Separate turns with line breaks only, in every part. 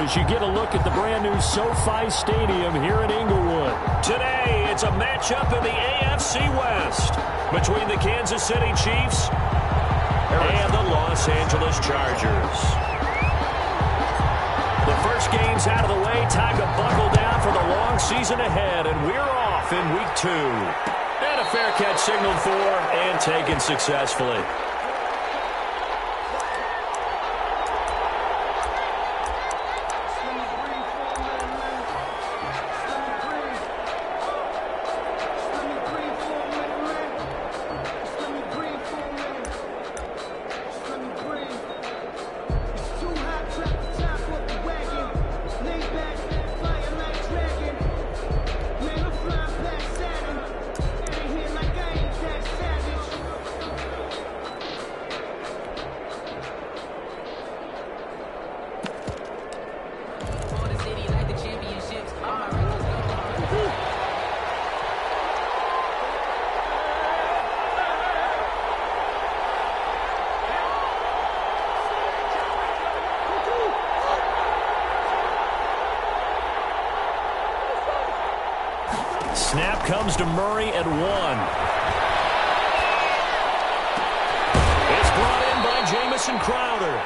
as you get a look at the brand-new SoFi Stadium here in Inglewood. Today, it's a matchup in the AFC West between the Kansas City Chiefs and the Los Angeles Chargers. The first game's out of the way. Time to buckle down for the long season ahead, and we're off in Week 2. And a fair catch signaled for and taken successfully. Snap comes to Murray at 1. It's brought in by Jamison Crowder.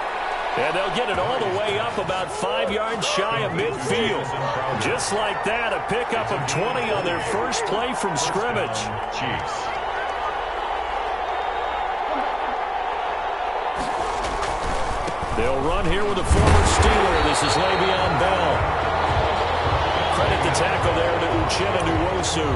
And they'll get it all the way up about 5 yards shy of midfield. Just like that, a pickup of 20 on their first play from scrimmage. They'll run here with a former Steeler. This is Le'Veon Bell. Credit the tackle there to Uchenna Nwosu.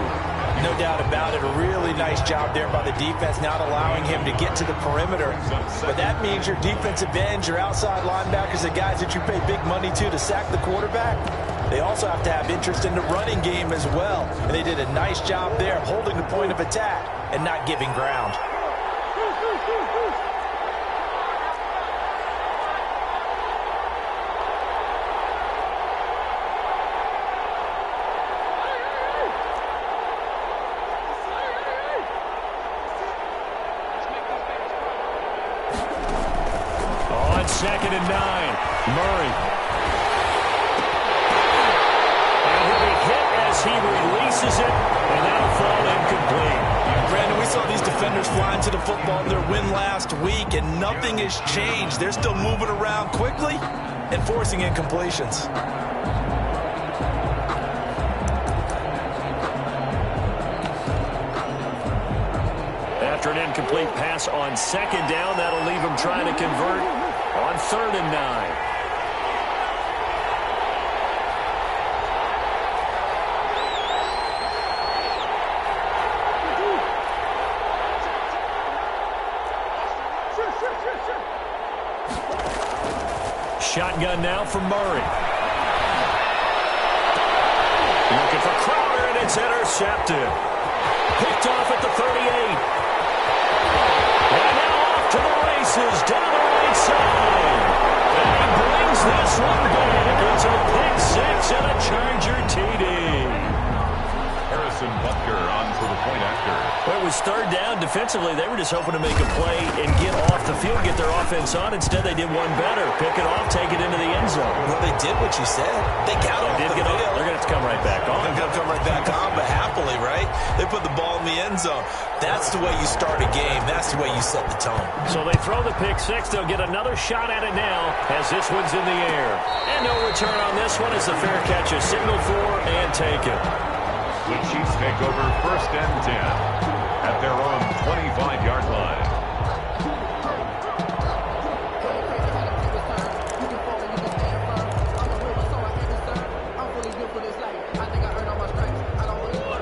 No doubt about it. A really nice job there by the defense, not allowing him to get to the perimeter. But that means your defensive ends, your outside linebackers, the guys that you pay big money to sack the quarterback, they also have to have interest in the running game as well. And they did a nice job there of holding the point of attack and not giving ground.
Second and 9. Murray. And he'll be hit as he releases it, and that'll fall incomplete.
Brandon, we saw these defenders flying to the football in their win last week, and nothing has changed. They're still moving around quickly and forcing incompletions.
After an incomplete pass on second down, that'll leave him trying to convert on 3rd and 9. Shotgun now for Murray. Looking for Crowder, and it's intercepted. Picked off at the 38. And now off to the races, down the right side. And he brings this one back. It's a pick 6 and a Charger TD.
Harrison Butker on for the point after.
Well, it was 3rd down. Defensively, they were just hoping to make a play and get off the field, get their offense on. Instead, they did one better. Pick it off, take it into the end zone.
Well, they did what you said. They got off the field.
They're going to come right back on.
They're going to come right back on, but happily, right? They put the ball in the end zone. That's the way you start a game. That's the way you set the tone.
So they throw the pick 6. They'll get another shot at it now as this one's in the air. And no return on this one as the fair catch is signaled for and taken.
The Chiefs take over 1st and 10 at their own 25-yard line.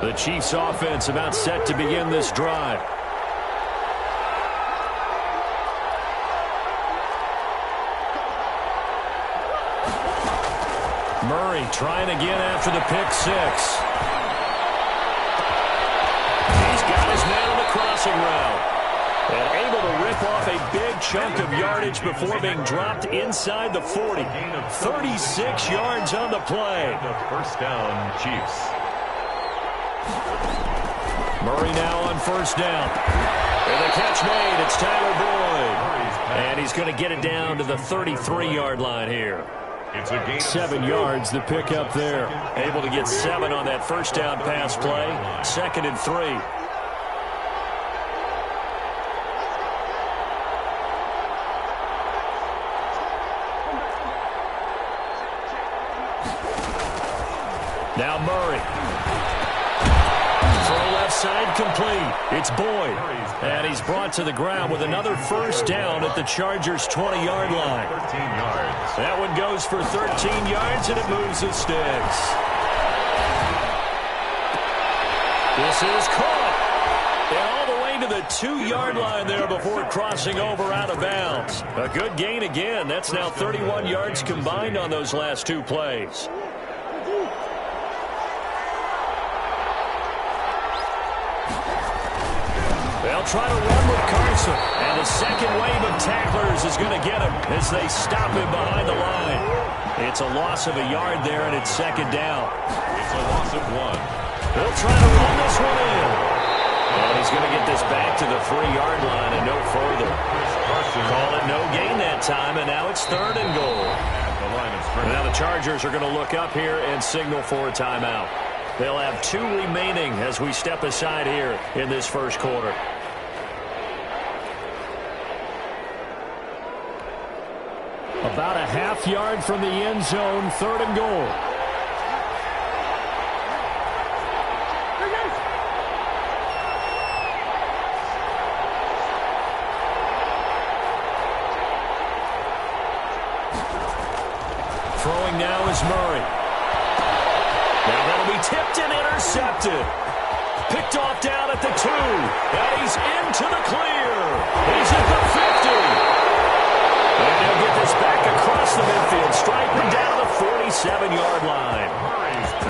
The Chiefs offense about set to begin this drive. Murray trying again after the pick 6. He's got his man on the crossing route. And able to rip off a big chunk of yardage before being dropped inside the 40. 36 yards on the play.
The 1st down, Chiefs.
Murray now on 1st down. And the catch made. It's Tyler Boyd. And he's going to get it down to the 33-yard line here.
It's a gain.
7 yards to pick up there. Able to get 7 on that first down pass play. 2nd and 3. Now Murray. Throw left side complete. It's Boyd. And he's brought to the ground with another first down at the Chargers' 20-yard line.
13 yards.
That one goes for 13 yards, and it moves the sticks. This is caught. And all the way to the 2-yard line there before crossing over out of bounds. A good gain again. That's now 31 yards combined on those last 2 plays. They'll try to run with Carson. And the second wave of tacklers is going to get him as they stop him behind the line. It's a loss of a yard there, and it's 2nd down.
It's a loss of 1.
They'll try to run this one in. And he's going to get this back to the 3-yard line and no further. Call it no gain that time, and now it's 3rd and goal. Now the Chargers are going to look up here and signal for a timeout. They'll have 2 remaining as we step aside here in this first quarter. About a half yard from the end zone, 3rd and goal. Throwing now is Murray. Now that'll be tipped and intercepted. Picked off down at the 2. And he's into the clear. He's at the 50. And he'll get this back across the midfield, striking down the 47-yard line.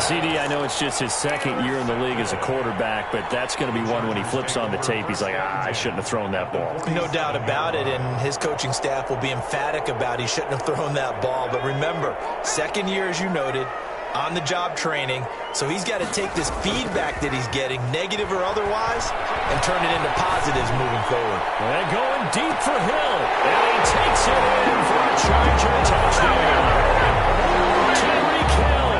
CD, I know it's just his 2nd year in the league as a quarterback, but that's going to be one when he flips on the tape. He's like, I shouldn't have thrown that ball.
No doubt about it, and his coaching staff will be emphatic about he shouldn't have thrown that ball. But remember, 2nd year, as you noted, on-the-job training, so he's got to take this feedback that he's getting, negative or otherwise, and turn it into positives moving forward.
And going deep for Hill, and he takes it in for a Charger touchdown. Tyreek Hill,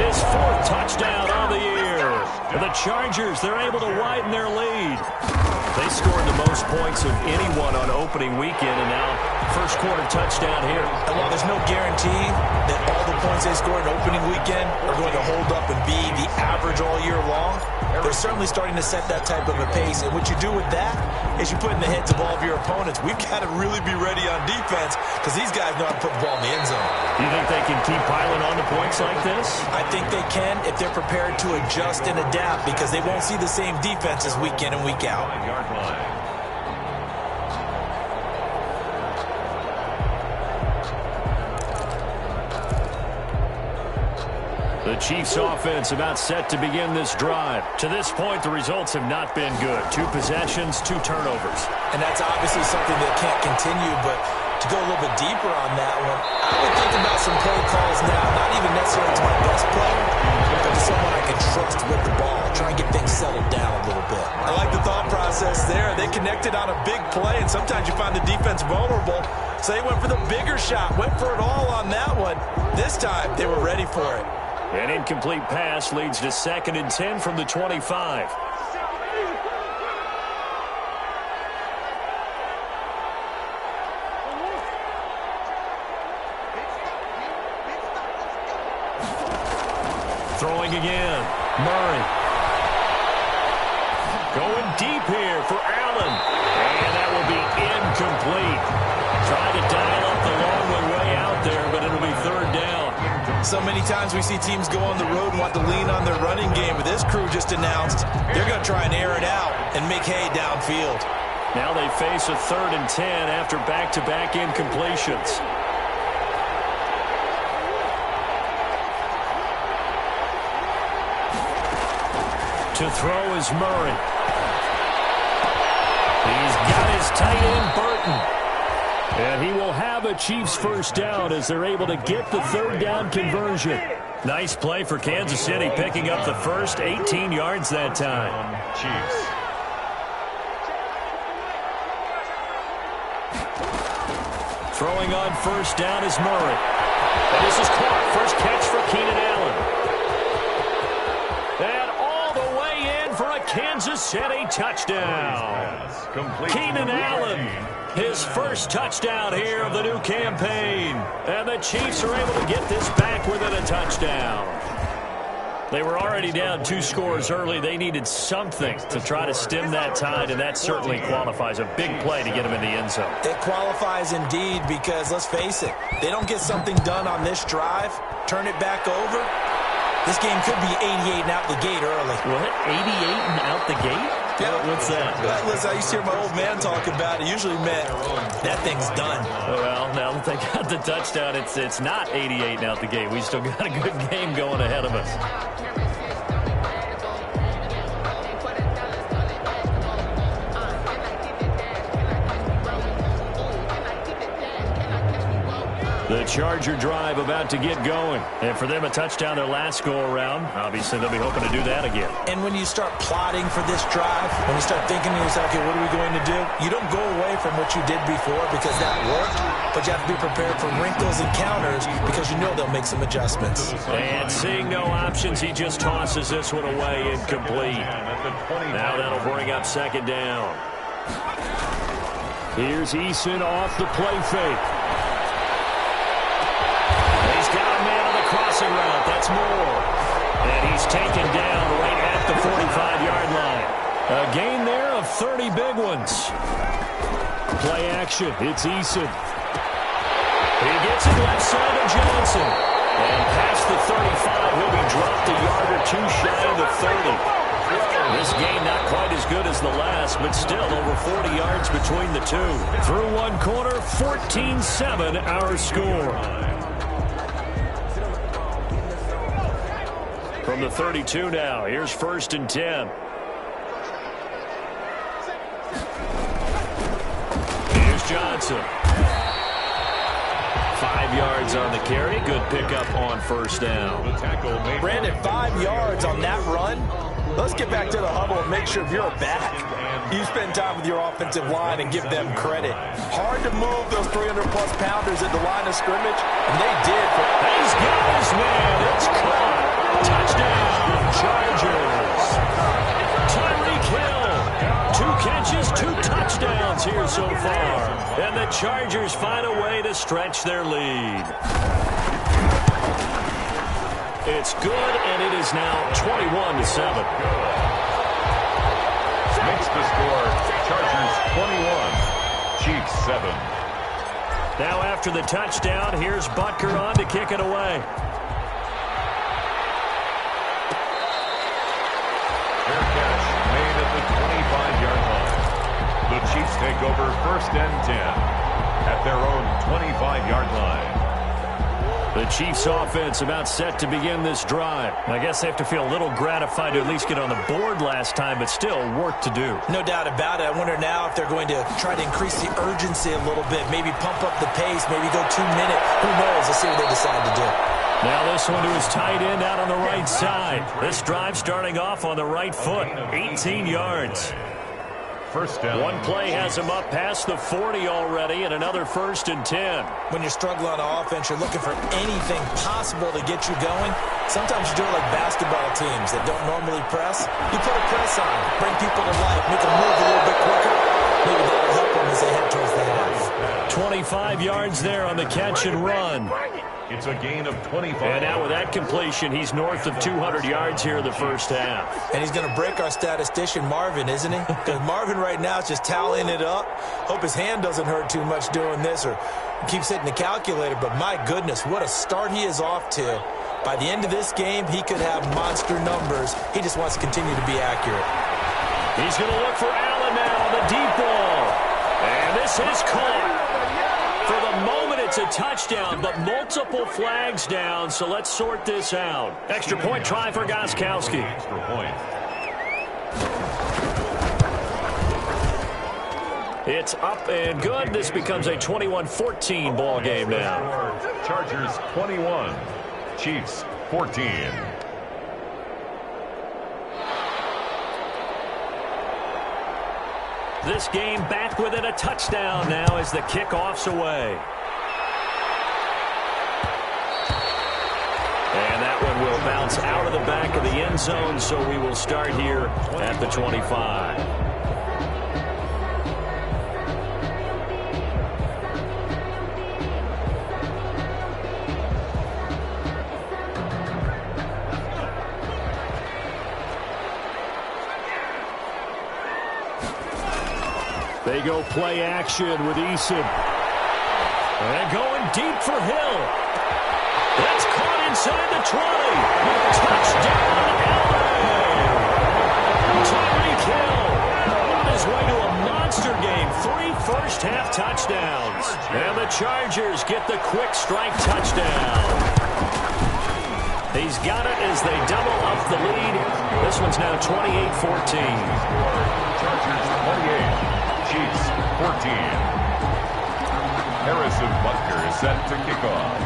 his 4th touchdown on the year. And the Chargers, they're able to widen their lead. They scored the most points of anyone on opening weekend, and now first quarter touchdown here.
And while there's no guarantee that all the points they scored in opening weekend are going to hold up and be the average all year long, they're certainly starting to set that type of a pace. And what you do with that is you put in the heads of all of your opponents, we've got to really be ready on defense because these guys know how to put the ball in the end zone.
You think they can keep piling on the points like this?
I think they can if they're prepared to adjust and adapt because they won't see the same defenses week in and week out.
5-yard line.
The Chiefs offense about set to begin this drive. To this point, the results have not been good. 2 possessions, 2 turnovers.
And that's obviously something that can't continue, but to go a little bit deeper on that one, I would think about some play calls now, not even necessarily to my best player, but to someone I can trust with the ball. Try and get things settled down a little bit. I like the thought process there. They connected on a big play, and sometimes you find the defense vulnerable, so they went for the bigger shot, went for it all on that one. This time, they were ready for it.
An incomplete pass leads to 2nd and 10 from the 25. Throwing again. Murray. Going deep here for Allen. And that will be incomplete. Trying to dial up the long way out there, but it'll be 3rd down.
So many times we see teams go on the road and want to lean on their running game, but this crew just announced they're going to try and air it out and make hay downfield.
Now they face a 3rd and 10 after back-to-back incompletions. To throw is Murray. He's got his tight end, Burton. And he will have a Chiefs first down as they're able to get the 3rd down conversion. Nice play for Kansas City, picking up the first 18 yards that time.
Chiefs.
Throwing on first down is Murray. And this is caught. First catch for Keenan Allen. And all the way in for a Kansas City touchdown. Keenan Allen, his first touchdown here of the new campaign. And the Chiefs are able to get this back within a touchdown. They were already down 2 scores early. They needed something to try to stem that tide, and that certainly qualifies. A big play to get them in the end zone.
It qualifies indeed because, let's face it, they don't get something done on this drive, turn it back over, this game could be 88 and out the gate early.
What? 88 and out the gate?
Yeah.
What's that?
Listen, I used to hear my old man talk about it. Usually meant that thing's done.
Well, now that they got the touchdown, it's not 88 and out the gate. We still got a good game going ahead of us. The Charger drive about to get going. And for them, a touchdown their last go-around. Obviously, they'll be hoping to do that again.
And when you start plotting for this drive, when you start thinking to yourself, okay, what are we going to do? You don't go away from what you did before because that worked, but you have to be prepared for wrinkles and counters because you know they'll make some adjustments.
And seeing no options, he just tosses this one away incomplete. Now that'll bring up second down. Here's Eason off the play fake. Crossing route, that's Moore. And he's taken down right at the 45-yard line. A gain there of 30 big ones. Play action, it's Eason. He gets it left side of Johnson. And past the 35, he'll be dropped a yard or two shy of the 30. This game not quite as good as the last, but still over 40 yards between the two. Through one quarter, 14-7 our score. From the 32 now, here's 1st and 10. Here's Johnson. 5 yards on the carry. Good pickup on first down.
Brandon, 5 yards on that run. Let's get back to the huddle and make sure if you're a back, you spend time with your offensive line and give them credit. Hard to move those 300-plus pounders at the line of scrimmage, and they did.
He's got his man. It's caught. Touchdown, Chargers. Tyreek Hill. 2 catches, 2 touchdowns here so far. And the Chargers find a way to stretch their lead. It's good, and it is now 21-7.
Makes the score, Chargers 21, Chiefs 7.
Now after the touchdown, here's Butker on to kick it away.
Fair catch made at the 25-yard line. The Chiefs take over 1st and 10 at their own 25-yard line.
The Chiefs offense about set to begin this drive. I guess they have to feel a little gratified to at least get on the board last time, but still work to do.
No doubt about it. I wonder now if they're going to try to increase the urgency a little bit, maybe pump up the pace, maybe go 2 minute. Who knows? Let's see what they decide to do.
Now this one to his tight end out on the right side. This drive starting off on the right foot. 18 yards.
First down.
One play has him up past the 40 already, and another 1st and 10.
When you're struggling on offense, you're looking for anything possible to get you going. Sometimes you do it like basketball teams that don't normally press. You put a press on, bring people to life, make them move a little bit quicker. Maybe that'll help them as they head towards the half.
25 yards there on the catch and run.
It's a gain of 25.
And now with that completion, he's north of 200 yards here in the first half.
And he's going to break our statistician, Marvin, isn't he? Because Marvin right now is just tallying it up. Hope his hand doesn't hurt too much doing this or keeps hitting the calculator. But my goodness, what a start he is off to. By the end of this game, he could have monster numbers. He just wants to continue to be accurate.
He's going to look for Allen now, the deep ball. And this is caught. For the moment, it's a touchdown, but multiple flags down, so let's sort this out. Extra point try for Gostkowski.
Extra point.
It's up and good. This becomes a 21-14 ball game now.
Chargers 21, Chiefs 14.
This game back within a touchdown now as the kickoff's away. bounce out of the back of the end zone, so we will start here at the 25. They go play action with Eason. And going deep for Hill. That's caught inside the 20. Touchdown, LA! Tyreek Hill on his way to a monster game. 3 first-half touchdowns. And the Chargers get the quick strike touchdown. He's got it as they double up the lead. This one's now 28-14.
Chargers 28. Chiefs 14. Harrison Butker is set to kick off.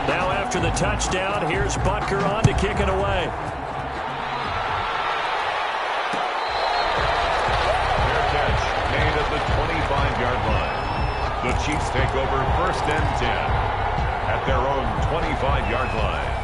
Now after the touchdown, here's Butker on to kick it away.
Fair catch made at the 25-yard line. The Chiefs take over 1st and 10 at their own 25-yard line.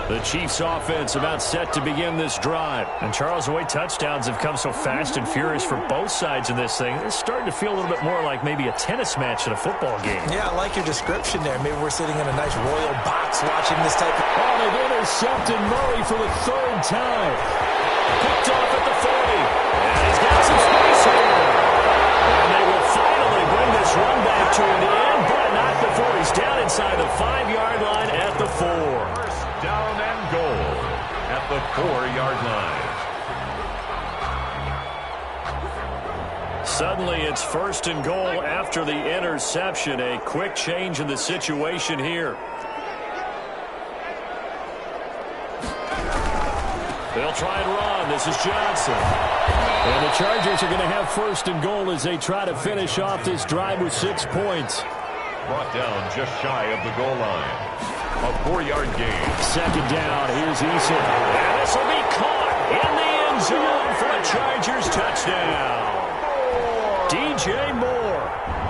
The Chiefs offense about set to begin this drive. And Charles, the way touchdowns have come so fast and furious for both sides of this thing, it's starting to feel a little bit more like maybe a tennis match at a football game.
Yeah, I like your description there. Maybe we're sitting in a nice royal box watching this type of...
Oh, they've intercepted Murray for the 3rd time. Picked off at the 40. And he's got some space here. And they will finally bring this run back to an end, but not before he's down inside the 5-yard line at the 4.
Down and goal at the 4-yard line.
Suddenly it's 1st and goal after the interception. A quick change in the situation here. They'll try and run. This is Johnson. And the Chargers are going to have 1st and goal as they try to finish off this drive with 6 points.
Brought down just shy of the goal line. A 4-yard gain.
2nd down. Here's Eason. And this will be caught in the end zone for a Chargers touchdown. DJ Moore,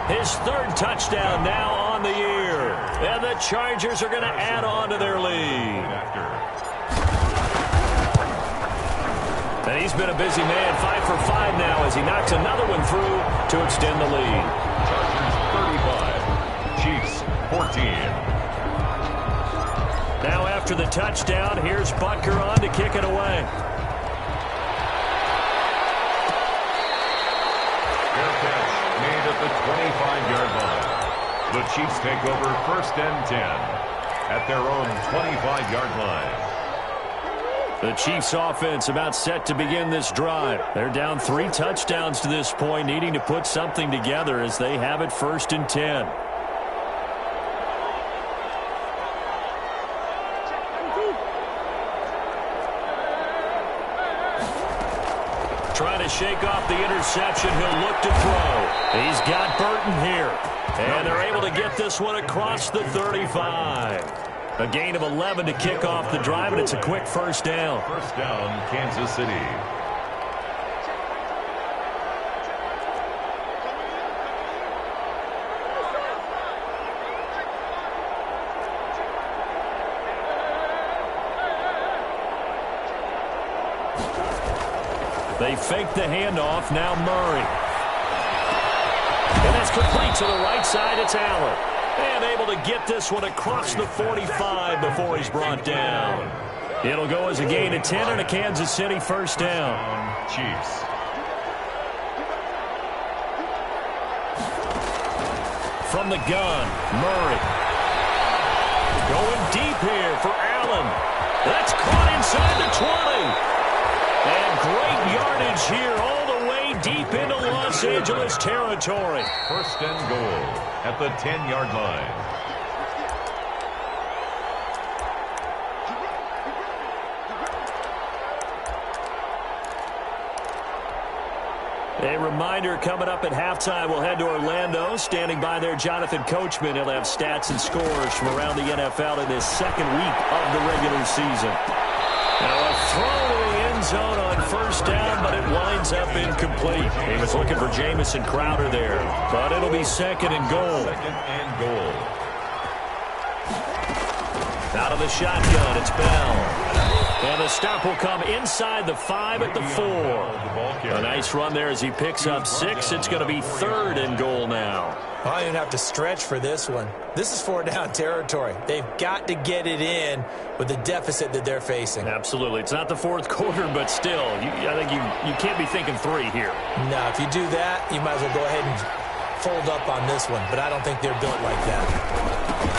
his 3rd touchdown now on the year. And the Chargers are going to add on to their lead. And he's been a busy man, 5 for 5 now as he knocks another one through to extend the lead.
Chargers 35, Chiefs 14.
Now after the touchdown, here's Butker on to kick it away.
Fair catch made at the 25-yard line. The Chiefs take over 1st and 10 at their own 25-yard line.
The Chiefs offense about set to begin this drive. They're down 3 touchdowns to this point, needing to put something together as they have it 1st and 10. Trying to shake off the interception. He'll look to throw. He's got Burton here. And they're able to get this one across the 35. A gain of 11 to kick off the drive, and it's a quick 1st down.
1st down, Kansas City.
They fake the handoff. Now Murray. And that's complete to the right side. It's Allen. And able to get this one across the 45 before he's brought down. It'll go as a gain of 10 and a Kansas City 1st down.
Chiefs.
From the gun, Murray. Going deep here for Allen. That's caught inside the 20. And great yardage here all the way deep into Los Angeles territory.
1st and goal at the 10-yard line.
A reminder coming up at halftime, we'll head to Orlando. Standing by there, Jonathan Coachman. He'll have stats and scores from around the NFL in this second week of the regular season. Now a throw to the end zone on first down, but it winds up incomplete. He was looking for Jamison Crowder there, but it'll be second and goal.
Second and goal.
Out of the shotgun, it's Bell. And the stop will come inside the 5 at the 4. A nice run there as he picks up 6. It's going to be third and goal now.
I don't even have to stretch for this one. This is 4-down territory. They've got to get it in with the deficit that they're facing.
Absolutely. It's not the fourth quarter, but still, I think you can't be thinking 3 here.
No, if you do that, you might as well go ahead and fold up on this one. But I don't think they're built like that.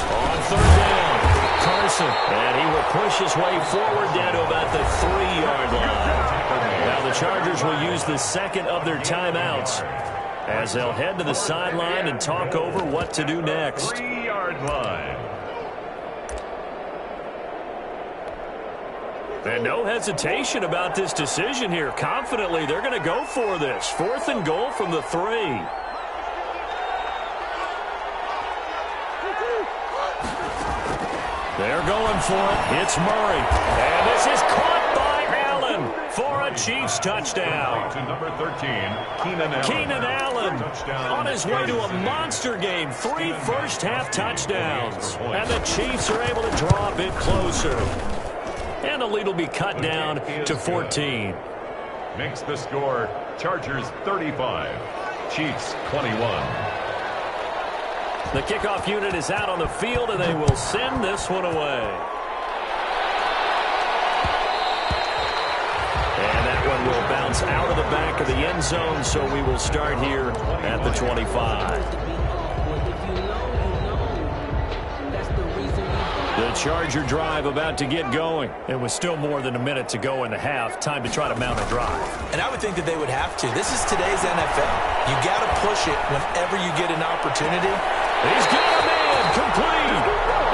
On third down, Carson. And he will push his way forward down to about the 3-yard line. Now the Chargers will use the second of their timeouts as they'll head to the sideline and talk over what to do next.
3-yard line.
And no hesitation about this decision here. Confidently, they're going to go for this. 4th and goal from the 3. They're going for it. It's Murray. And this is caught by Allen for a Chiefs touchdown.
To number 13,
Keenan Allen on his way to a monster game. 3 first-half touchdowns. And the Chiefs are able to draw a bit closer. And the lead will be cut down to 14.
Makes the score Chargers 35, Chiefs 21.
The kickoff unit is out on the field, and they will send this one away. And that one will bounce out of the back of the end zone, so we will start here at the 25. The Charger drive about to get going. It was still more than a minute to go in the half. Time to try to mount a drive.
And I would think that they would have to. This is today's NFL. You got to push it whenever you get an opportunity.
He's got a man complete.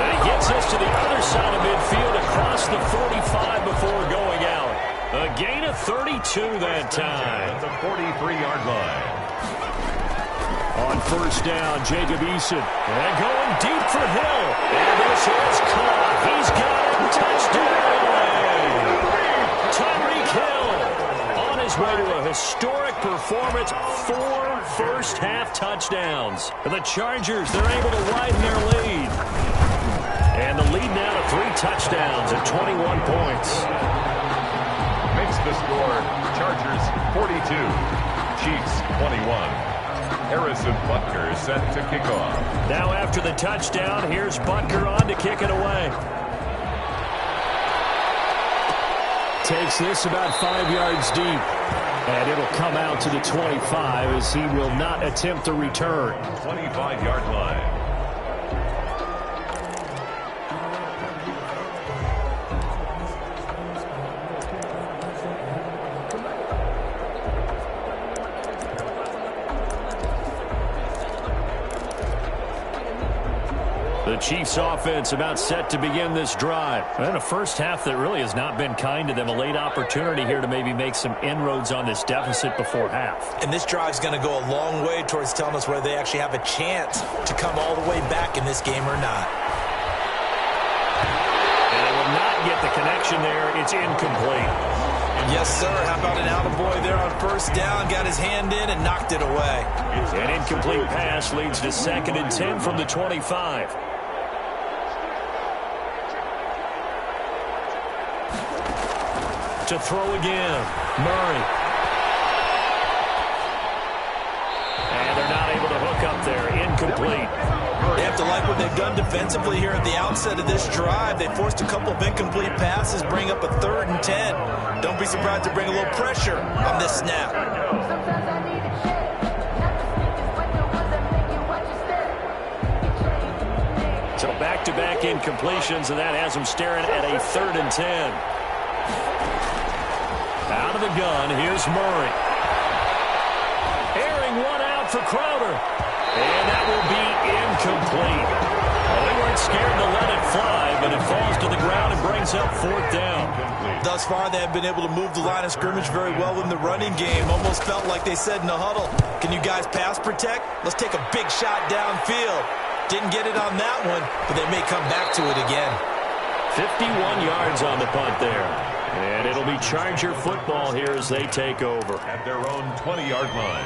And he gets us to the other side of midfield across the 45 before going out. A gain of 32 that time.
At the 43-yard line.
On first down, Jacob Eason. And going deep for Hill. And this is caught. He's got it. Touchdown. Tyreek Hill on his way to a historic performance. 4 first-half touchdowns. And the Chargers, they're able to widen their lead. And the lead now to 3 touchdowns at 21 points.
Makes the score Chargers 42, Chiefs 21. Harrison Butker set to kick off.
Now after the touchdown, here's Butker on to kick it away. Takes this about 5 yards deep. And it'll come out to the 25 as he will not attempt to return.
25-yard line.
The Chiefs offense about set to begin this drive. And a first half that really has not been kind to them. A late opportunity here to maybe make some inroads on this deficit before half.
And this drive's going to go a long way towards telling us whether they actually have a chance to come all the way back in this game or not.
And they will not get the connection there. It's incomplete.
Yes, sir. How about an attaboy there on first down? Got his hand in and knocked it away.
An incomplete pass leads to 2nd and 10 from the 25. To throw again, Murray. And they're not able to hook up there. Incomplete.
They have to like what they've done defensively here at the outset of this drive. They forced a couple of incomplete passes, bring up a 3rd and 10. Don't be surprised to bring a little pressure on this snap.
So back-to-back incompletions, and that has them staring at a 3rd and 10. Out of the gun, here's Murray. Airing one out for Crowder. And that will be incomplete. Well, they weren't scared to let it fly, but it falls to the ground and brings brings up fourth down.
Thus far, they have been able to move the line of scrimmage very well in the running game. Almost felt like they said in the huddle, can you guys pass protect? Let's take a big shot downfield. Didn't get it on that one, but they may come back to it again.
51 yards on the punt there. And it'll be Charger football here as they take over.
At their own 20-yard line.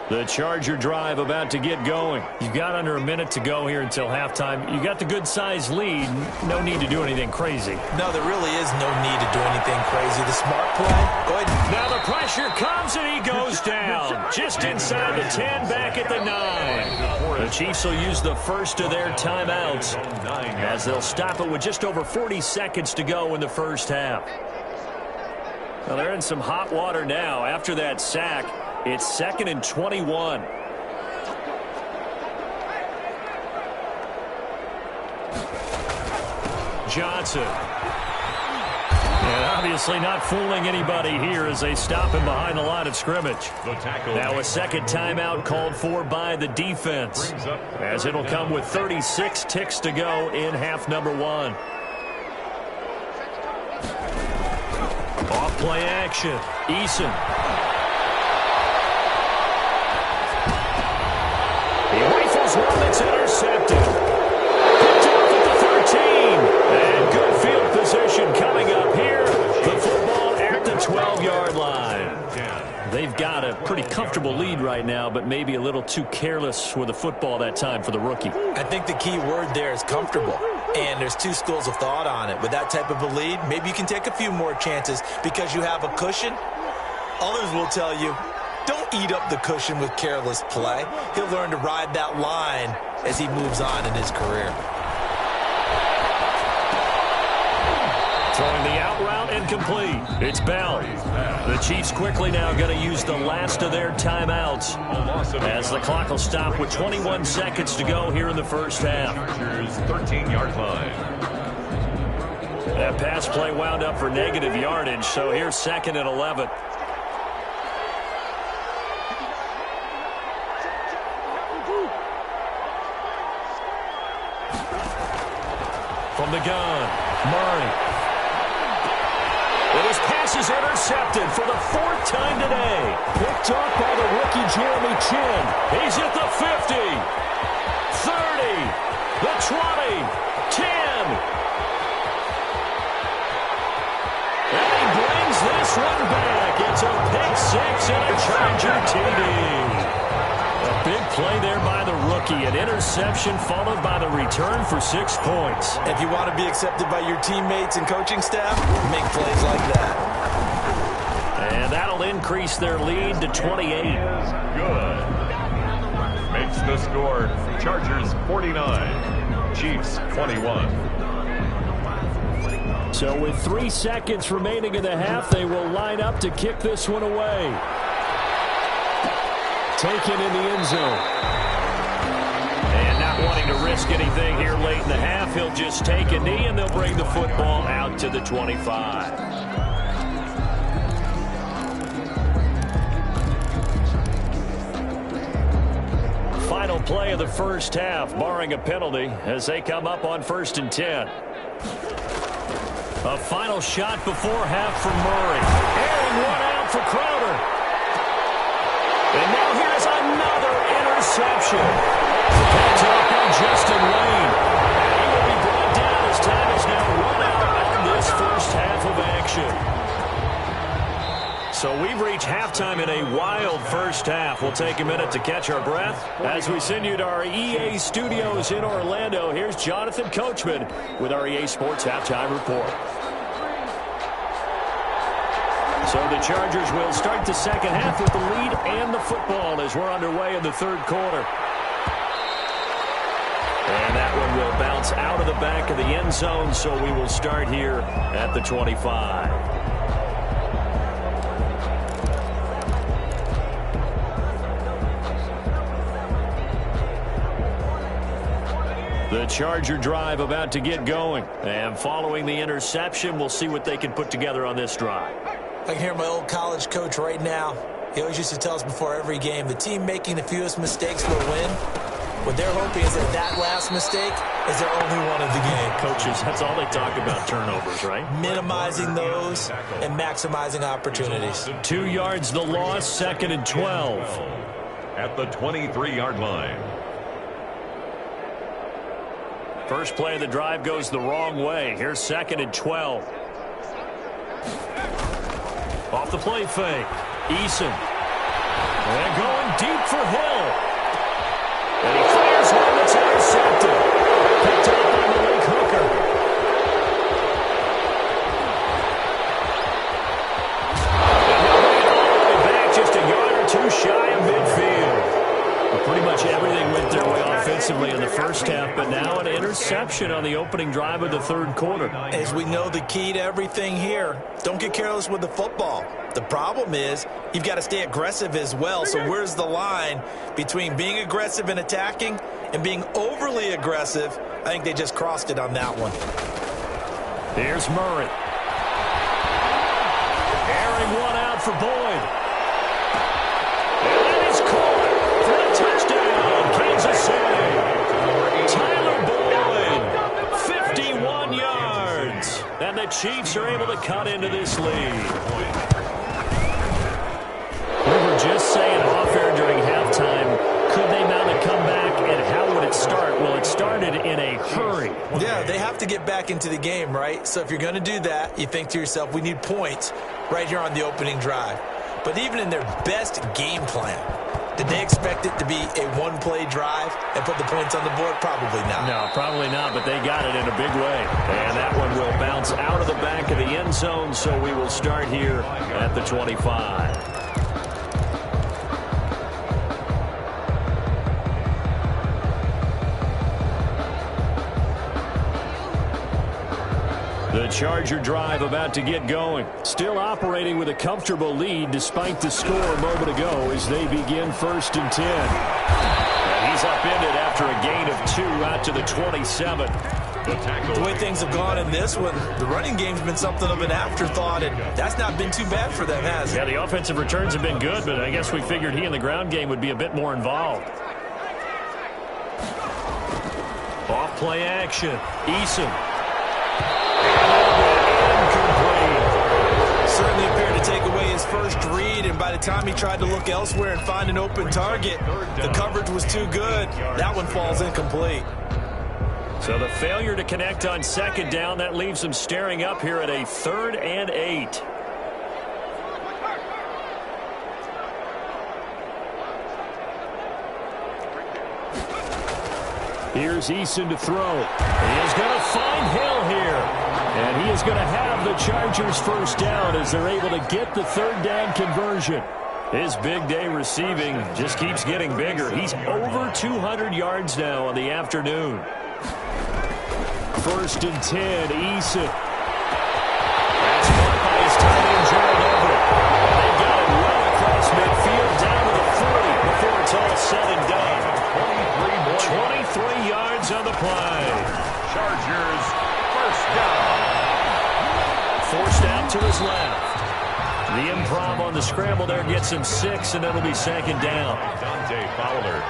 The Charger drive about to get going. You've got under a minute to go here until halftime. You got the good-sized lead. No need to do anything crazy.
No, there really is no need to do anything crazy. The smart play, go ahead.
Now the pressure comes and he goes down. Just inside the 10, back at the 9. The Chiefs will use the first of their timeouts as they'll stop it with just over 40 seconds to go in the first half. Well, they're in some hot water now after that sack. It's 2nd and 21. Johnson. And obviously not fooling anybody here as they stop him behind the line of scrimmage. Now a second timeout called for by the defense, as it'll come with 36 ticks to go in half number 1. Off play action. Eason. He rifles one that's intercepted. Picked off at the 13. And good field position coming up here. The football at the 12-yard line. They've got a pretty comfortable lead right now, but maybe a little too careless with the football that time for the rookie.
I think the key word there is comfortable. And there's two schools of thought on it. With that type of a lead, maybe you can take a few more chances because you have a cushion. Others will tell you, don't eat up the cushion with careless play. He'll learn to ride that line as he moves on in his career.
Throwing the out route incomplete. It's Bell. The Chiefs quickly now going to use the last of their timeouts as the clock will stop with 21 seconds to go here in the first half.
13-yard line.
That pass play wound up for negative yardage, so here's 2nd and 11. From the gun, Murray. And his pass is intercepted for the 4th time today. Picked up by the rookie Jeremy Chin. He's at the 50, 30, the 20, 10. And he brings this one back. It's a pick 6 and a Charger TD. A big play there by the rookie. An interception followed by the return for 6 points.
If you want to be accepted by your teammates and coaching staff, make plays like that.
And that'll increase their lead to 28.
Good. Makes the score Chargers 49, Chiefs 21.
So with 3 seconds remaining in the half, they will line up to kick this one away. Taken in the end zone. And not wanting to risk anything here late in the half, he'll just take a knee and they'll bring the football out to the 25. Final play of the first half, barring a penalty, as they come up on 1st and 10. A final shot before half from Murray. Airing one out for Crowder. And now here's another interception. Picked up by Justin Lane. And he will be brought down as time is now run out on this first half of action. So we've reached halftime in a wild first half. We'll take a minute to catch our breath as we send you to our EA studios in Orlando. Here's Jonathan Coachman with our EA Sports Halftime Report. So the Chargers will start the second half with the lead and the football as we're underway in the 3rd quarter. And that one will bounce out of the back of the end zone, so we will start here at the 25. The Charger drive about to get going. And following the interception, we'll see what they can put together on this drive.
I can hear my old college coach right now. He always used to tell us before every game, the team making the fewest mistakes will win. What they're hoping is that that last mistake is their only one of the game.
Coaches, that's all they talk about, turnovers, right?
Minimizing those and maximizing opportunities.
2 yards the loss, 2nd and 12.
At the 23-yard line.
First play of the drive goes the wrong way. Here's 2nd and 12. Off the play fake. Eason. And going deep for Hill. And he fires one that's intercepted. Picked up by Malik Hooker. And he'll bring it all the way back just a yard or two shy of midfield. Well, pretty much everything went their way offensively in the first half, but now an interception on the opening drive of the third quarter.
As we know, the key to everything here, don't get careless with the football. The problem is you've got to stay aggressive as well. So where's the line between being aggressive and attacking and being overly aggressive? I think they just crossed it on that one.
Here's Murray. Airing one out for Boyd. And that is caught for a touchdown, Kansas City. Tyler Boyd, 51 yards. And the Chiefs are able to cut into this lead. We were just saying off air during halftime, could they mount a comeback and how would it start? Well, it started in a hurry.
Yeah, they have to get back into the game, right? So if you're going to do that, you think to yourself, we need points right here on the opening drive. But even in their best game plan, did they expect it to be a one-play drive and put the points on the board? Probably not.
No, probably not, but they got it in a big way. And that one will bounce out of the back of the end zone, so we will start here at the 25. The Charger drive about to get going. Still operating with a comfortable lead despite the score a moment ago as they begin 1st and 10. And he's upended after a gain of 2 out to the 27.
The way things have gone in this one, the running game's been something of an afterthought, and that's not been too bad for them, has it?
Yeah, the offensive returns have been good, but I guess we figured he in the ground game would be a bit more involved. Off play action. Eason.
Certainly appeared to take away his first read, and by the time he tried to look elsewhere and find an open target, the coverage was too good. That one falls incomplete.
So the failure to connect on 2nd down, that leaves them staring up here at a 3rd and 8. Here's Eason to throw. He is going to find Hill here. And he is going to have the Chargers first down as they're able to get the 3rd down conversion. His big day receiving just keeps getting bigger. He's over 200 yards now on the afternoon. 1st and 10, Eason. That's caught by his tight end, Gerald Everett. And they got him well across midfield down to the 40 before it's all said and done. 23 yards on the play.
Chargers first down.
Forced out to his left. The improv on the scramble there gets him 6, and it'll be 2nd down.
Dante Fowler.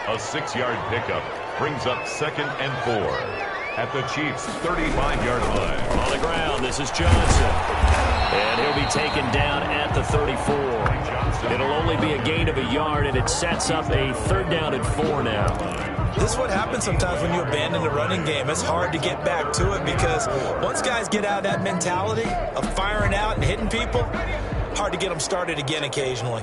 A 6-yard pickup brings up 2nd and 4 at the Chiefs' 35-yard line.
On the ground, this is Johnson. And he'll be taken down at the 34. It'll only be a gain of a yard, and it sets up a 3rd down and 4 now.
This is what happens sometimes when you abandon the running game. It's hard to get back to it because once guys get out of that mentality of firing out and hitting people, hard to get them started again occasionally.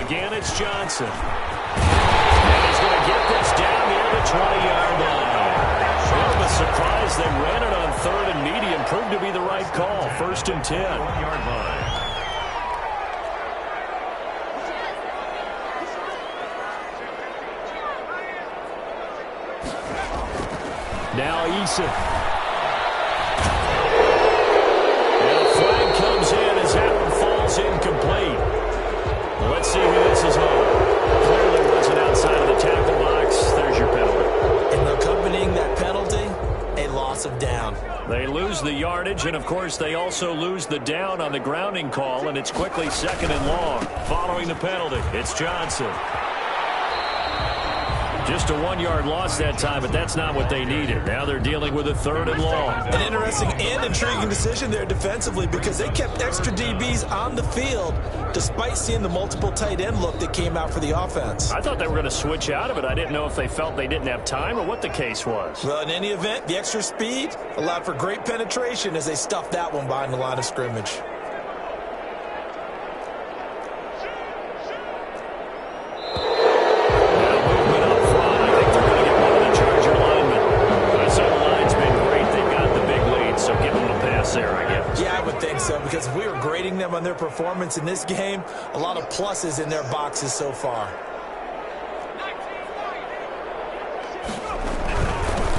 Again, it's Johnson. And he's going to get this down near the 20-yard line. Sort of a surprise they ran it on 3rd and medium. Proved to be the right call. 1st and 10.
1-yard line.
Now Eason. And a flag comes in as that one falls incomplete. Let's see who this is on. Clearly wasn't outside of the tackle box. There's your penalty.
And accompanying that penalty, a loss of down.
They lose the yardage yardage, and, of course, they also lose the down on the grounding call, and it's quickly 2nd and long. Following the penalty, it's Johnson. Just a 1-yard loss that time, but that's not what they needed. Now they're dealing with a 3rd and long.
An interesting and intriguing decision there defensively because they kept extra DBs on the field despite seeing the multiple tight end look that came out for the offense.
I thought they were going to switch out of it. I didn't know if they felt they didn't have time or what the case was.
Well, in any event, the extra speed allowed for great penetration as they stuffed that one behind the line of scrimmage. Because if we were grading them on their performance in this game, a lot of pluses in their boxes so far.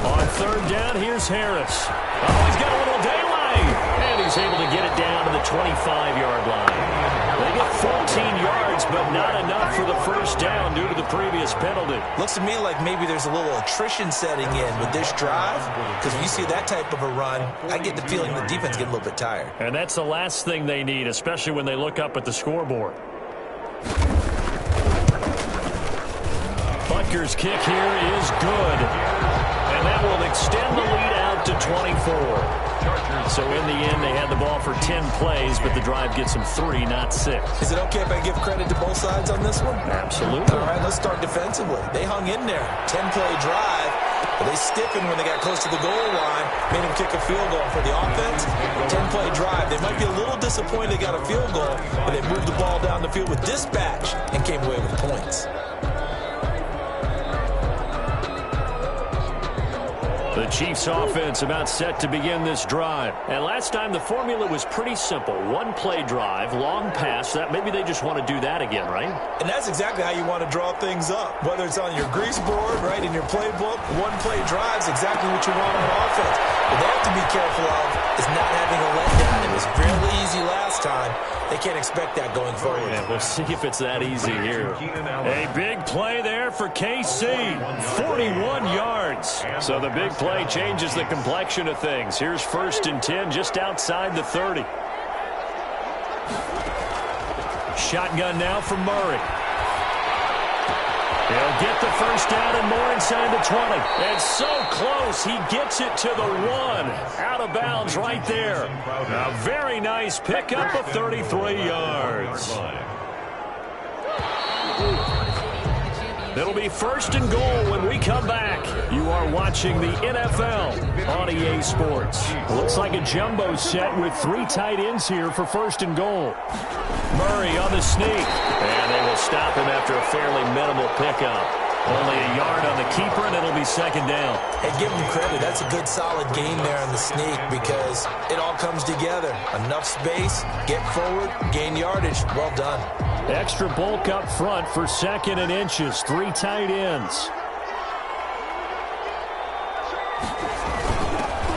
On 3rd down, here's Harris. Oh, he's got a little daylight. And he's able to get it down to the 25-yard line. They get 14 yards, but not enough for the 1st down due to the previous penalty.
Looks to me like maybe there's a little attrition setting in with this drive, because when you see that type of a run, I get the feeling the defense getting a little bit tired.
And that's the last thing they need, especially when they look up at the scoreboard. Butker's kick here is good. And that will extend the lead out to 24. So in the end, they had the ball for 10 plays, but the drive gets them 3, not 6.
Is it okay if I give credit to both sides on this one?
Absolutely.
All right, let's start defensively. They hung in there. 10-play drive, but they stiffened when they got close to the goal line, made them kick a field goal. For the offense, 10-play drive. They might be a little disappointed they got a field goal, but they moved the ball down the field with dispatch and came away with points.
The Chiefs offense about set to begin this drive. And last time the formula was pretty simple. 1-play drive, long pass. That maybe they just want to do that again, right?
And that's exactly how you want to draw things up. Whether it's on your grease board, right, in your playbook, 1-play drive is exactly what you want on offense. What they have to be careful of is not having a letdown. It was fairly easy last time. They can't expect that going forward.
Yeah, we'll see if it's that easy here. A big play there for KC. 41 yards. So the big play changes the complexion of things. Here's 1st and 10 just outside the 30. Shotgun now for Murray. He'll get the 1st down and more inside the 20. And so close, he gets it to the 1. Out of bounds right there. A very nice pickup of 33 yards. It'll be 1st and goal when we come back. You are watching the NFL on EA Sports. Looks like a jumbo set with 3 tight ends here for 1st and goal. Murray on the sneak. And they will stop him after a fairly minimal pickup. Only a yard on the keeper, and it'll be 2nd down.
Hey, give him credit. That's a good, solid game there on the sneak because it all comes together. Enough space, get forward, gain yardage. Well done.
Extra bulk up front for 2nd and inches. 3 tight ends.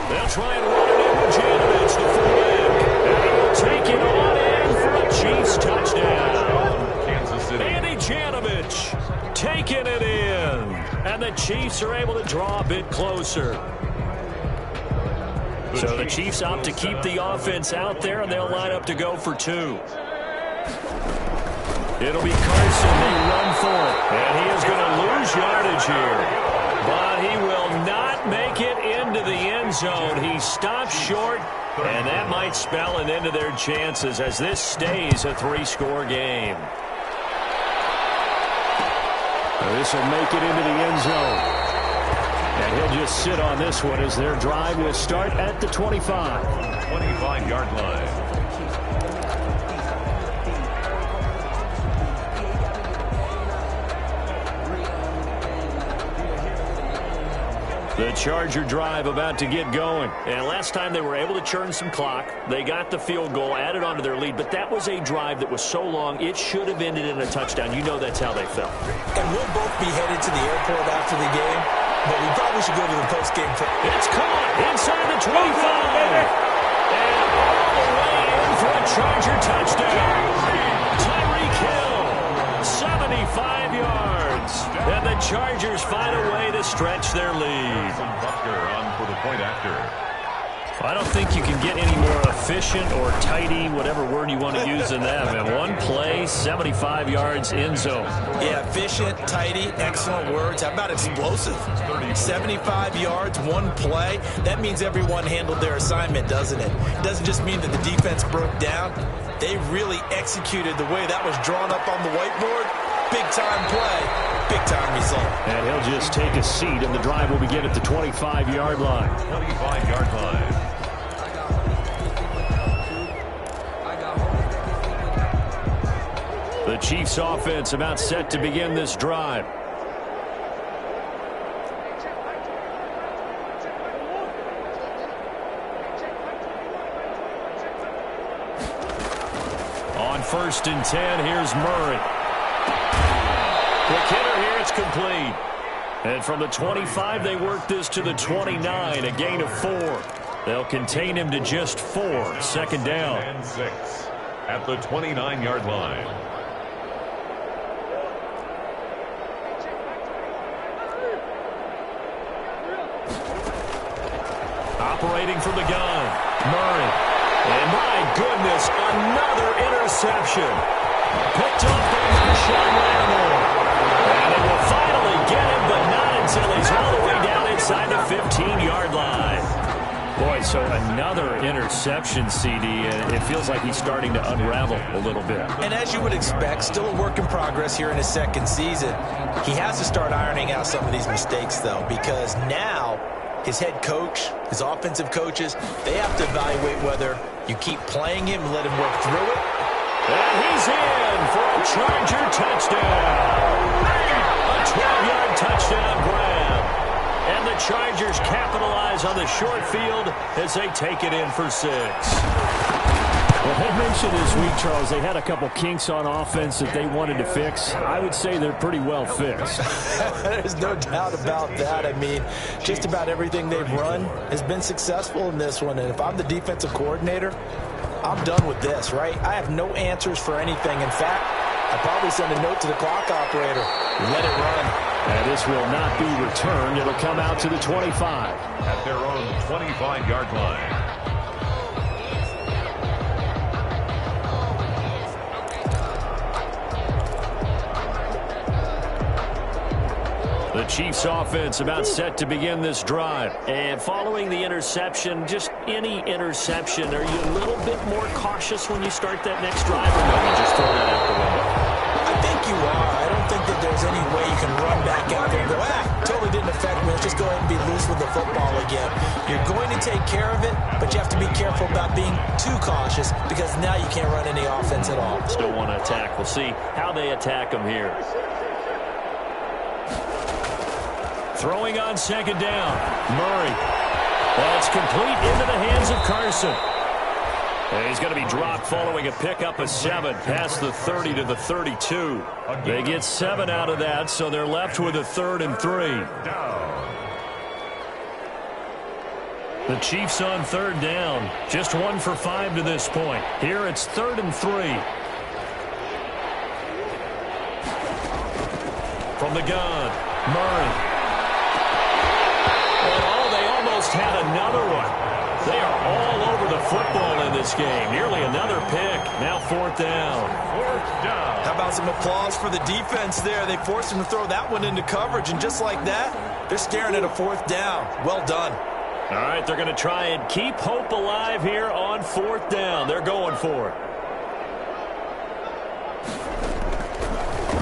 They'll try and run it in with Janovich, the fullback. And he will take it on in for a Chiefs touchdown.
Kansas City.
Andy Janovich taking it in. And the Chiefs are able to draw a bit closer. So the Chiefs opt to keep the offense out there, and they'll line up to go for 2. It'll be Carson. They run for it. And he is going to lose yardage here. But he will not make it into the end zone. He stops short, and that might spell an end to their chances as this stays a 3-score game. This will make it into the end zone. And he'll just sit on this one as their drive will start at the 25.
25-yard line.
The Charger drive about to get going. And last time they were able to churn some clock. They got the field goal, added onto their lead. But that was a drive that was so long, it should have ended in a touchdown. You know that's how they felt.
And we'll both be headed to the airport after the game. But we probably should go to the postgame.
It's caught inside the 25. And all the way in for a Charger touchdown. Tyreek Hill, 75 yards. And the Chargers find a way to stretch their lead.
Butker on for the point after.
I don't think you can get any more efficient or tidy, whatever word you want to use in that, man. One play, 75 yards, end zone.
Yeah, efficient, tidy, excellent words. How about explosive? 75 yards, one play. That means everyone handled their assignment, doesn't it? It doesn't just mean that the defense broke down. They really executed the way that was drawn up on the whiteboard. Big-time play, big-time result.
And he'll just take a seat, and the drive will begin at the 25-yard line.
25-yard line.
The Chiefs offense about set to begin this drive. On 1st and 10, here's Murray. Quick hitter here, it's complete. And from the 25, they work this to the 29, a gain of 4. They'll contain him to just 4, 2nd down.
And 6 at the 29-yard line.
Operating from the gun, Murray. And my goodness, another interception. Picked off by Marshawn Lattimore. And it will finally get him, but not until he's all the way down inside the 15-yard line. Boy, so another interception, CD, and it feels like he's starting to unravel a little bit.
And as you would expect, still a work in progress here in his 2nd season. He has to start ironing out some of these mistakes, though, because now his head coach, his offensive coaches, they have to evaluate whether you keep playing him and let him work through it.
And he's in for a Charger touchdown. A 12-yard touchdown grab. And the Chargers capitalize on the short field as they take it in for 6. Well, they mentioned this week, Charles, they had a couple kinks on offense that they wanted to fix. I would say they're pretty well fixed.
There's no doubt about that. I mean, just about everything they've run has been successful in this one. And if I'm the defensive coordinator, I'm done with this, right? I have no answers for anything. In fact, I'd probably send a note to the clock operator. Let it run.
And this will not be returned. It'll come out to the 25.
At their own 25-yard line.
The Chiefs offense about set to begin this drive. And following the interception, just any interception, are you a little bit more cautious when you start that next drive, or no, you just throw that out the window?
I think you are. I don't think that there's any way you can run back out there and go, totally didn't affect me. Let's just go ahead and be loose with the football again. You're going to take care of it, but you have to be careful about being too cautious because now you can't run any offense at all.
Still want to attack. We'll see how they attack them here. Throwing on 2nd down, Murray. That's complete into the hands of Carson. And he's going to be dropped following a pickup of 7 past the 30 to the 32. They get 7 out of that, so they're left with a 3rd and 3. The Chiefs on 3rd down, just 1 for 5 to this point. Here it's 3rd and 3. From the gun, Murray. Had another one. They are all over the football in this game. Nearly another pick. Now 4th down.
4th down.
How about some applause for the defense there? They forced him to throw that one into coverage, and just like that, they're staring at a 4th down. Well done.
All right, they're going to try and keep hope alive here on 4th down. They're going for it.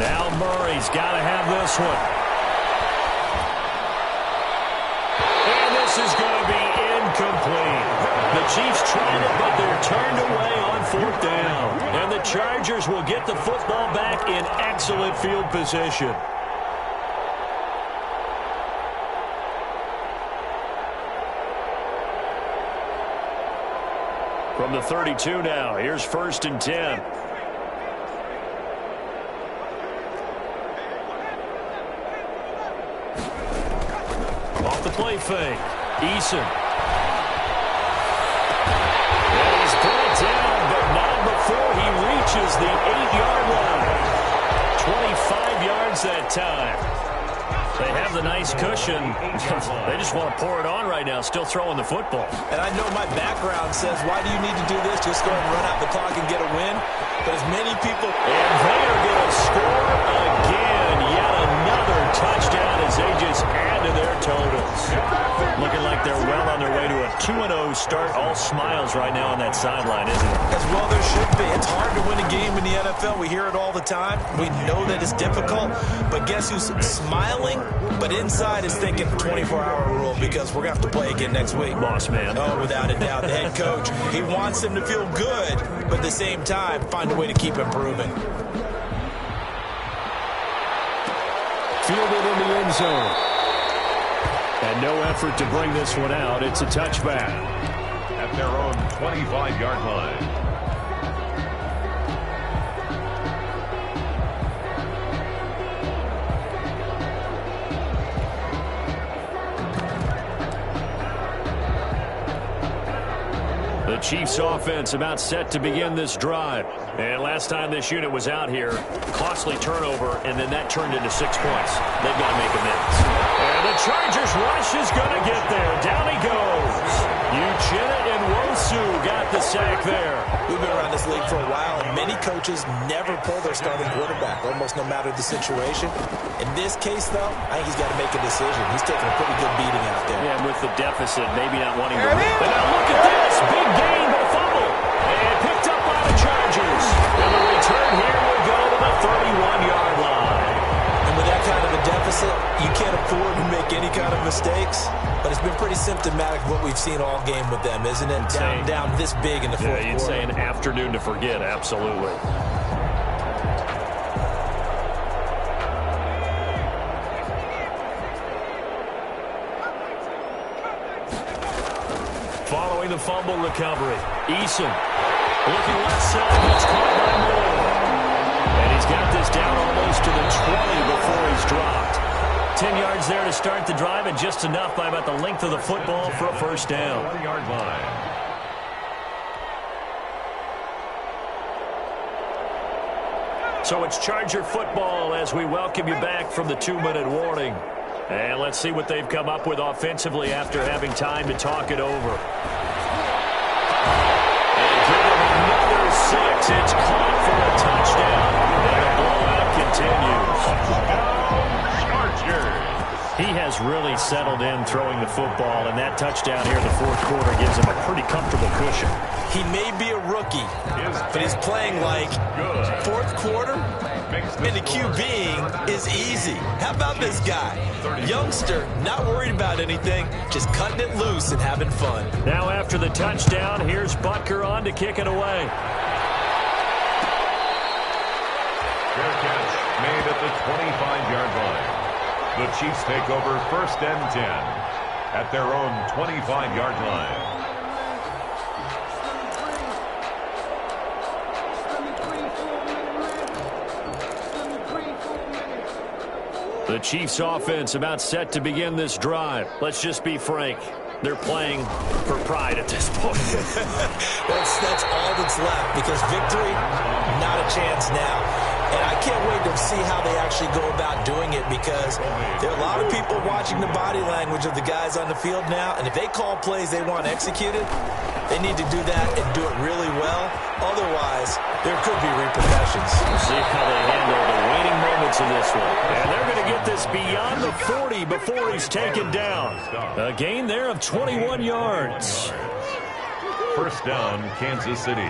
Now Murray's got to have this one. Is going to be incomplete. The Chiefs tried it, but they're turned away on 4th down. And the Chargers will get the football back in excellent field position. From the 32 now, here's 1st and 10. Off the play fake. Eason. And he's brought down, but not before he reaches the 8-yard line. 25 yards that time. They have the nice nice cushion. They just want to pour it on right now, still throwing the football.
And I know my background says, why do you need to do this? Just go ahead and run out the clock and get a win. But as many people...
And they are going to score again. Yet another touchdown as they just add to their totals. Looking like they're well on their way to a 2-0 start. All smiles right now on that sideline, isn't it?
As well there should be. It's hard to win a game in the NFL. We hear it all the time. We know that it's difficult. But guess who's smiling? But inside is thinking 24-hour rule because we're going to have to play again next week.
Boss man.
Oh, without a doubt. The head coach, he wants them to feel good, but at the same time, find a way to keep improving.
Fielded in the end zone. And no effort to bring this one out. It's a touchback.
At their own 25-yard line.
The Chiefs offense about set to begin this drive. And last time this unit was out here, costly turnover, and then that turned into 6 points. They've got to make amends. And the Chargers rush is going to get there. Down he goes. Uchenna and Wosu got the sack there.
We've been around this league for a while, and many coaches never pull their starting quarterback, almost no matter the situation. In this case, though, I think he's got to make a decision. He's taking a pretty good beating out there.
Yeah, with the deficit, maybe not wanting to. But now look at this. Big gain, but fumble. And picked up by the Chargers. And the return here will go to the 31-yard line.
And with that kind of a deficit, you can't afford to make any kind of mistakes. But it's been pretty symptomatic of what we've seen all game with them, isn't it? Down this big in the fourth quarter.
Yeah, you'd say an afternoon to forget, absolutely. Following the fumble recovery, Eason looking left side, gets caught by Moore. And he's got this down almost to the 20 before he's dropped. 10 yards there to start the drive, and just enough by about the length of the football for a first down.
20-yard line.
So it's Charger football as we welcome you back from the 2-minute warning. And let's see what they've come up with offensively after having time to talk it over. And give them another 6. It's caught for a touchdown. And the blowout continues.
Chargers.
He has really settled in throwing the football, and that touchdown here in the fourth quarter gives him a pretty comfortable cushion.
He may be a rookie, but he's playing like fourth quarter, and the QBing is easy. How about this guy? Youngster, not worried about anything, just cutting it loose and having fun.
Now after the touchdown, here's Butker on to kick it away.
Fair catch made at the 25-yard line. The Chiefs take over first and 10 at their own 25-yard line.
The Chiefs offense about set to begin this drive. Let's just be frank. They're playing for pride at this point.
That's all that's left, because victory, not a chance now. And I can't wait to see how they actually go about doing it, because there are a lot of people watching the body language of the guys on the field now, and if they call plays they want executed, they need to do that and do it really well. Otherwise, there could be repercussions.
We'll see how they handle the waiting moments of this one. And they're going to get this beyond the 40 before he's taken down. A gain there of 21 yards.
First down, Kansas City.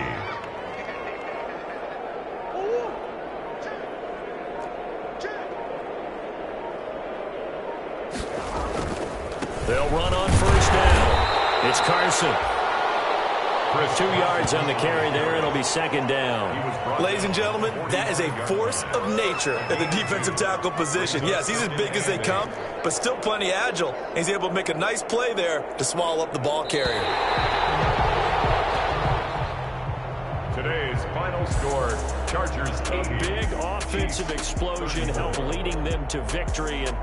They'll run on first down. It's Carson. 2 yards on the carry there. It'll be second down.
Ladies and gentlemen, that is a force of nature at the defensive tackle position. Yes, he's as big as they come, but still plenty agile. He's able to make a nice play there to swallow up the ball carrier.
Today's final score, Chargers
A big offensive explosion helped leading them to victory. And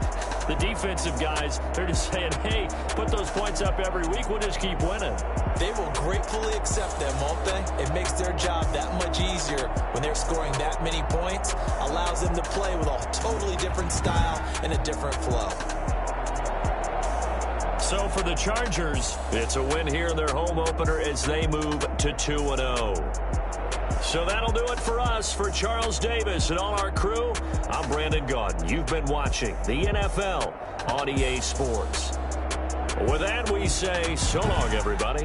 the defensive guys, they're just saying, hey, put those points up every week. We'll just keep winning.
They will gratefully accept them, won't they? It makes their job that much easier when they're scoring that many points. Allows them to play with a totally different style and a different flow.
So for the Chargers, it's a win here in their home opener as they move to 2-0. So that'll do it for us. For Charles Davis and all our crew, I'm Brandon Gaudin. You've been watching the NFL on EA Sports. With that, we say so long, everybody.